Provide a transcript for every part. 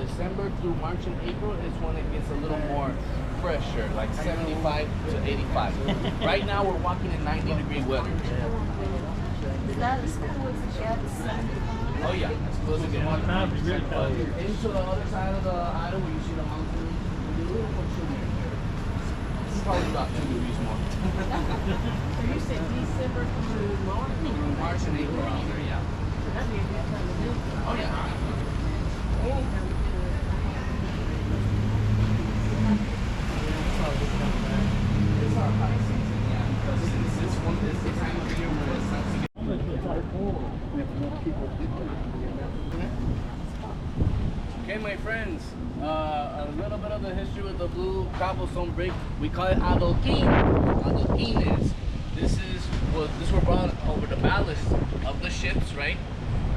December through March and April is when it gets a little more fresher, like 75 to 85. Right now we're walking in 90-degree weather. Is that as cool as it gets? Oh yeah, as cool as it gets. Into the other side of the island where you see the mountain, a little more chillier here. It's probably about 2 degrees more. So you said December through March? March and April out there, yeah. That'd be a good time to do it. Oh yeah. Anytime we do it. It's our high season, yeah. Because it's the time of year where it starts to get. Okay, my friends, a little bit of the history with the blue cobblestone brick. We call it adoquin. Adoquines. This were brought over the ballast of the ships, right?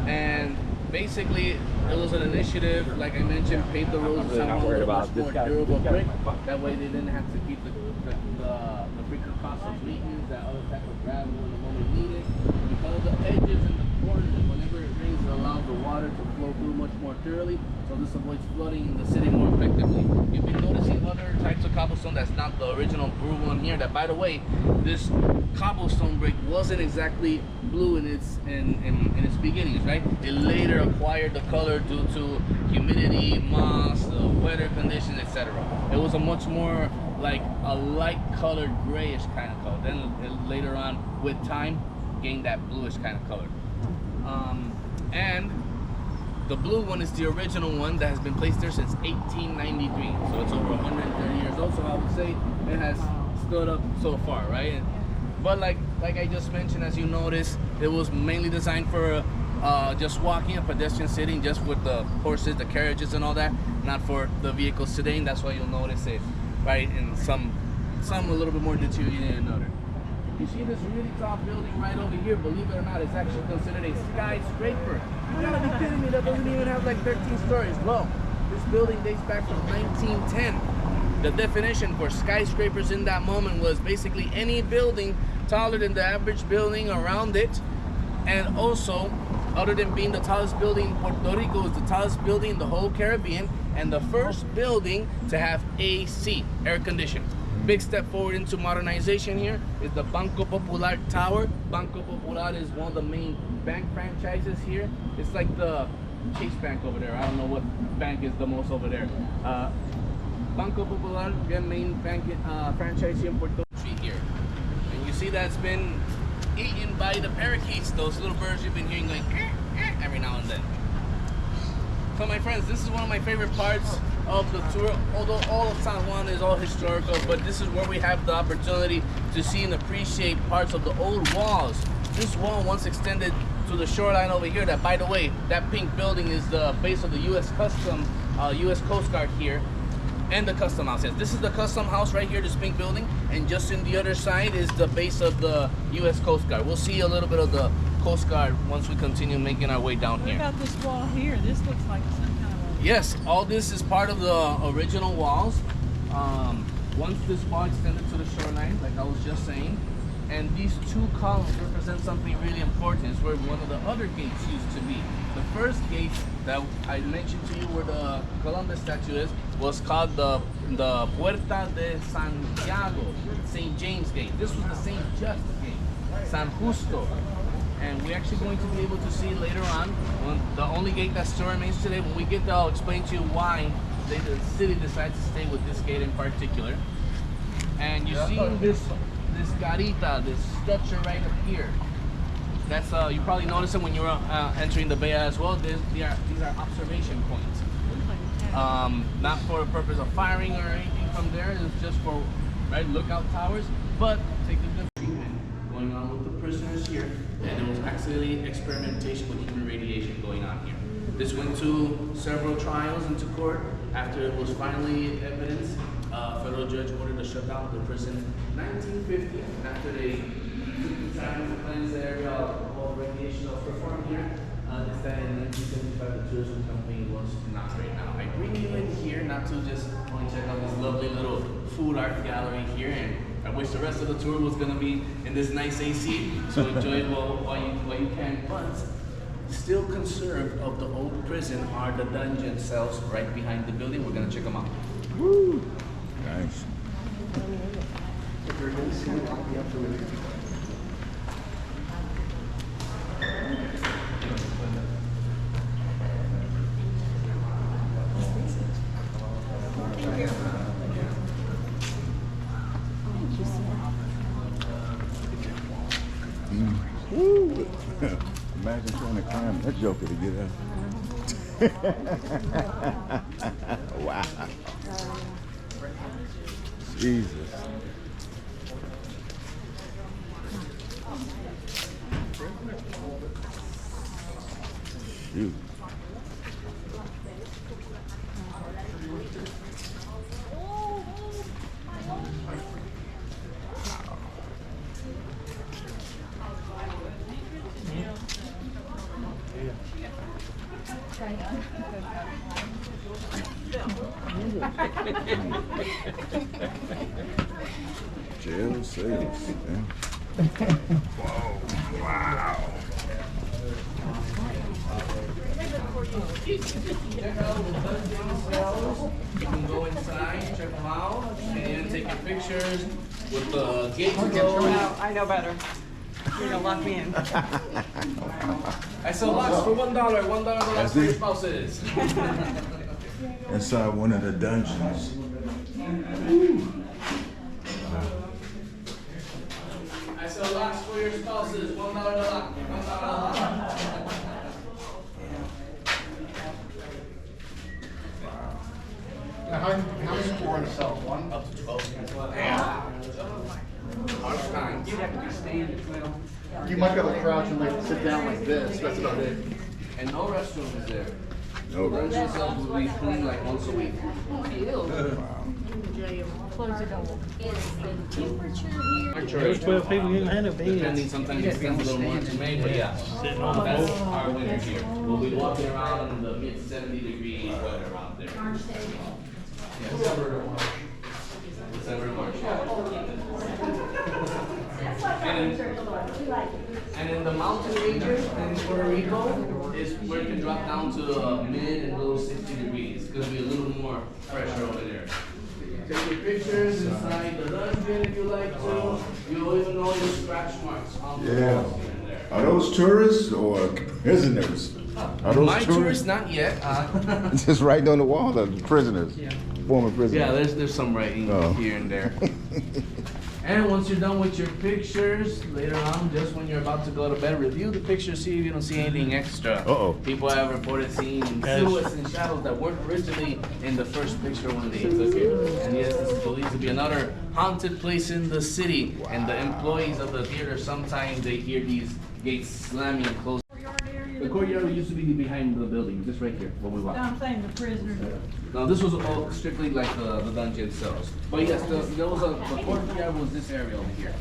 And basically, it was an initiative, like I mentioned, paved the roads with much more durable brick. That way, they didn't have to keep the frequent cost of maintenance, that other type of gravel when the moment needed. Because of the edges and the corners, whenever it rains, it allows the water to flow through much more thoroughly. So this avoids flooding in the city more effectively. You've been noticing other types of cobblestone that's not the original blue one here. That, by the way, this cobblestone brick wasn't exactly blue in its beginnings, right? It later acquired the color due to humidity, moss, weather conditions, etc. It was a much more like a light colored grayish kind of color. Then it later on, with time, gained that bluish kind of color. And the blue one is the original one that has been placed there since 1893. So it's over 130 years old. So I would say it has stood up so far, right? But like I just mentioned, as you notice, it was mainly designed for just walking, a pedestrian sitting, just with the horses, the carriages and all that, not for the vehicles sitting. That's why you'll notice it, right, in some a little bit more deteriorated than another. You see this really tall building right over here, believe it or not, it's actually considered a skyscraper. You gotta be kidding me, that doesn't even have like 13 stories. Well, this building dates back from 1910. The definition for skyscrapers in that moment was basically any building taller than the average building around it. And also, other than being the tallest building in Puerto Rico, is the tallest building in the whole Caribbean and the first building to have AC, air conditioning. Big step forward into modernization here is the Banco Popular Tower. Banco Popular is one of the main bank franchises here. It's like the Chase Bank over there. I don't know what bank is the most over there. Banco Popular, the main bank franchise here in Puerto Rico here. And you see that's been eaten by the parakeets, those little birds you've been hearing going every now and then. So my friends, this is one of my favorite parts of the tour, although all of San Juan is all historical, but this is where we have the opportunity to see and appreciate parts of the old walls. This wall once extended to the shoreline over here, that, by the way, that pink building is the base of the U.S. U.S. Coast Guard here, and the Custom House. Yes, this is the Custom House right here, this pink building, and just in the other side is the base of the U.S. Coast Guard. We'll see a little bit of the Coast Guard once we continue making our way down here. What about this wall here? This looks like some kind of... Yes, all this is part of the original walls. Once this wall extended to the shoreline, like I was just saying, and these two columns represent something really important. It's where one of the other gates used to be. The first gate that I mentioned to you where the Columbus statue is was called the Puerta de Santiago, St. James Gate. This was the St. Just Gate, San Justo. And we're actually going to be able to see later on, when the only gate that still remains today. When we get there, I'll explain to you why the city decided to stay with this gate in particular. And you see this garita, this structure right up here. That's you probably noticed it when you were entering the bay as well. These are observation points. Not for the purpose of firing or anything from there. It's just for lookout towers. But take a good treatment going on with the prisoners here, and there was actually experimentation with human radiation going on here. This went to several trials into court. After it was finally evidence, a federal judge ordered the shutdown of the prison in 1950 after they took the time to cleanse the area of all radiation that was performed here. Is that in 1975 the tourism company was not right now. I bring you in here not to just only check out this lovely little food art gallery here, and I wish the rest of the tour was going to be in this nice AC, so enjoy it while you can. But still conserved of the old prison are the dungeon cells right behind the building. We're gonna check them out. Woo! Nice. Woo! Imagine trying to climb that joker to get up. Wow. Jesus. Shoot. Jail cells. Whoa! Wow! Check out the dungeon cells. You can go inside, check them out, and take your pictures with the gates closed. No, I know better. You're gonna lock me in. I sell lots for $1. $1 the lots That's for your it? spouses. Inside one of the dungeons. I sell lots for your spouses. $1 the lot. $1 the lot. How many score in a cell? One? Up to 12. Damn. Hard times. You'd have to be standing well. You might be able to crouch and like sit down like this. That's about it. And no restroom is there. No Dungeon restroom. cells will be cleaned like once a week. Close the door. Is the temperature here? There's 12 people you can handle Depending, beds. sometimes it depends a little more than May, but yeah. Sitting on the That's floor. our winter here. We'll be walking around in the mid 70 degree weather out there. Yeah, December to March. December to March. And in the mountain ranges in Puerto Rico is where it can drop down to mid and low 60 degrees. It's gonna be a little more pressure over there. Take your pictures inside the dungeon if you like to. You'll even know your scratch marks on the Yeah. walls here and there. Are those tourists or prisoners? Are those My tourists? tourists, not yet. Just right on the wall, the prisoners. Former prisoners. Yeah, there's some writing Oh. here and there. And once you're done with your pictures, later on, just when you're about to go to bed, review the pictures, see if you don't see anything extra. Uh-oh. People have reported seeing silhouettes and shadows that weren't originally in the first picture when they took it. And yes, this is believed to be another haunted place in the city. And the employees of the theater, sometimes they hear these gates slamming and closing. The courtyard used to be behind the building, just right here, where we walk. No, I'm saying the prisoners. No, this was all strictly like the dungeon cells. But yes, there was the courtyard was this area over here.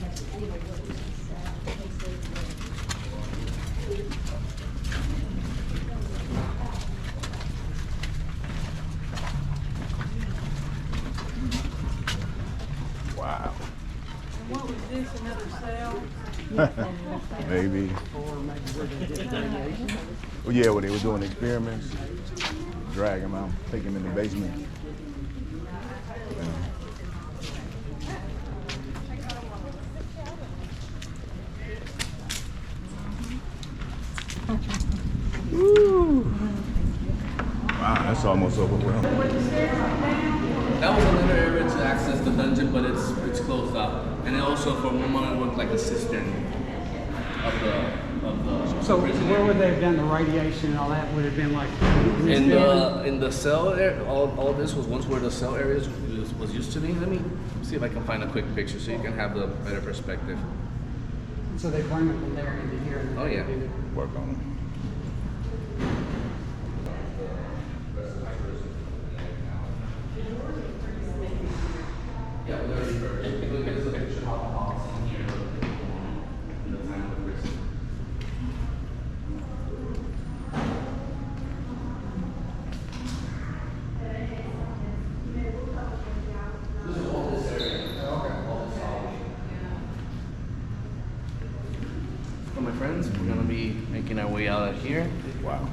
Wow. What was this, another cell? Maybe. Well, yeah, when they were doing experiments, drag them out, take them in the basement. Woo. Wow, that's almost overwhelming. That was another area to access the dungeon, but it's closed up. And it also for one moment worked like a cistern of the So prison where area. would they have done the radiation and all that? Would have been like In the cell area, all this was once where the cell areas was used to be. Let me see if I can find a quick picture so you can have the better perspective. So they bring it from there into here. And Oh, yeah. do it. Work on it. Yeah, there's a picture of how the halls in here look in the time of the prison. This is all this area. All this hallway. So my friends, we're gonna be making our way out of here. Wow.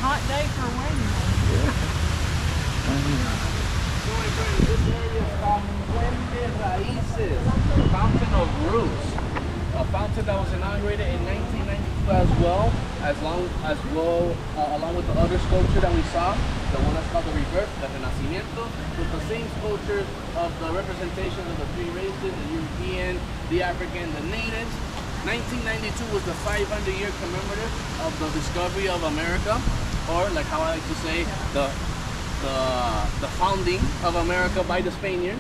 Hot day for a wedding. So my friends, this area is called Fuente Raíces, Fountain of Roots. A fountain that was inaugurated in 1992 as well, along with the other sculpture that we saw, the one that's called the Rebirth, the Renacimiento, with the same sculptures of the representations of the three races, the European, the African, the natives. 1992 was the 500-year commemorative of the discovery of America, or like how I like to say, the founding of America by the Spaniards.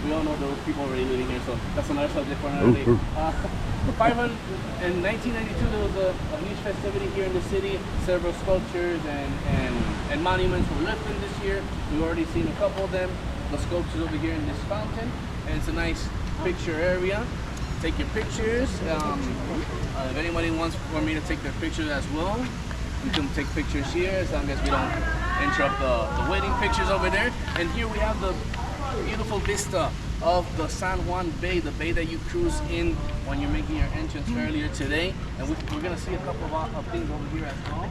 We all know those people already living here, so that's another subject for another day. In 1992, there was a huge festivity here in the city. Several sculptures and monuments were lifted this year. We've already seen a couple of them. The sculptures over here in this fountain, and it's a nice picture area. Take your pictures. If anybody wants for me to take their pictures as well, you can take pictures here as long as we don't interrupt the wedding pictures over there. And here we have the beautiful vista of the San Juan Bay, the bay that you cruise in when you're making your entrance earlier today. And we're gonna see a couple of things over here as well.